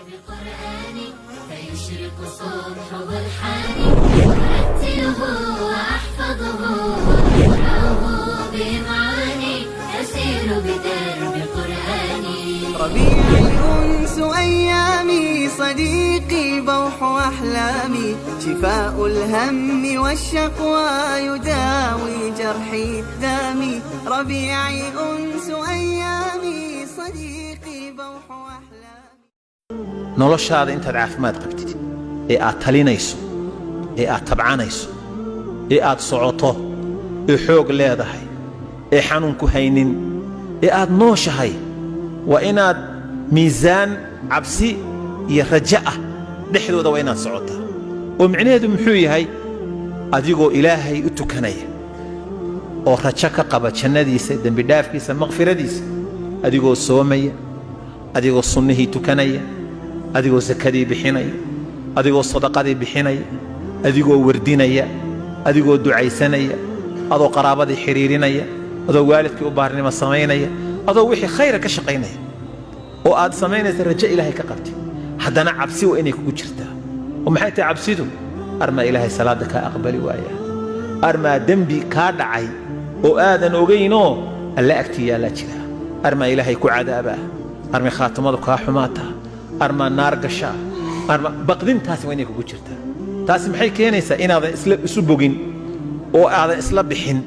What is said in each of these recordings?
بقرآني فيشرق الصبح والحاني أرتله وأحفظه وأقرأه بمعاني أسير بدرب قرآني. ربيعي أنس أيامي صديقي بوح أحلامي شفاء الهم والشقوى يداوي جرحي دامي. ربيعي أنس أيامي صديقي بوح أحلامي. noloshaada intaad caafimaad qabtid ee aad talinayso ee aad tabcanayso ee aad socoto ee xoog leedahay ee xanuun ku haynin ee aad nooshahay waa inaad miisaan cabsi iyo raja ah dhexdooda waa inaad socotaa oo micnaheedu muxuu yahay adigoo ilaahay u tukanaya oo rajo ka qaba jannadiisa dembi dhaafkiisa maqfiradiisa adigoo soomaya adigoo sunnihii tukanaya adigoo sakadii bixinaya adigoo sadaqadii bixinaya adigoo wardinaya adigoo ducaysanaya adoo qaraabadii xiriirinaya adoo waalidkii u baarnimo samaynaya adoo wixii khayra ka shaqaynaya oo aad samaynaysa rajo ilaahay ka qabtid haddana cabsi waa inay kugu jirtaa oo maxay tahay cabsidu armaa ilaahay salaada kaa aqbali waaya armaa dembi kaa dhacay oo aadan ogaynoo alla agtii yaallaa jira armaa ilaahay ku cadaabaa armay khaatamadu kaa xumaataa armaa naar gashaa arma baqdintaasi waa inay kugu jirtaa taasi maxay keenaysaa inaadan isu bogin oo aadan isla bixin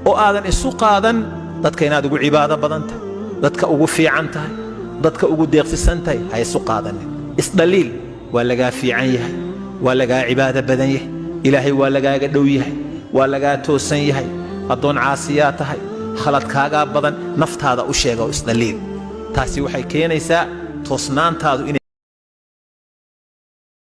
oo aadan isu qaadan dadka inaad ugu cibaado badan tahay dadka ugu fiican tahay dadka ugu deeqsisan tahay ha isu qaadanin isdhaliil waa lagaa fiican yahay waa lagaa cibaado badan yahay ilaahay waa lagaaga dhow yahay waa lagaa toosan yahay addoon caasiyaa tahay khaladkaagaa badan naftaada u sheega oo isdhaliil taasi waxay keenaysaa toosnaantaadu inay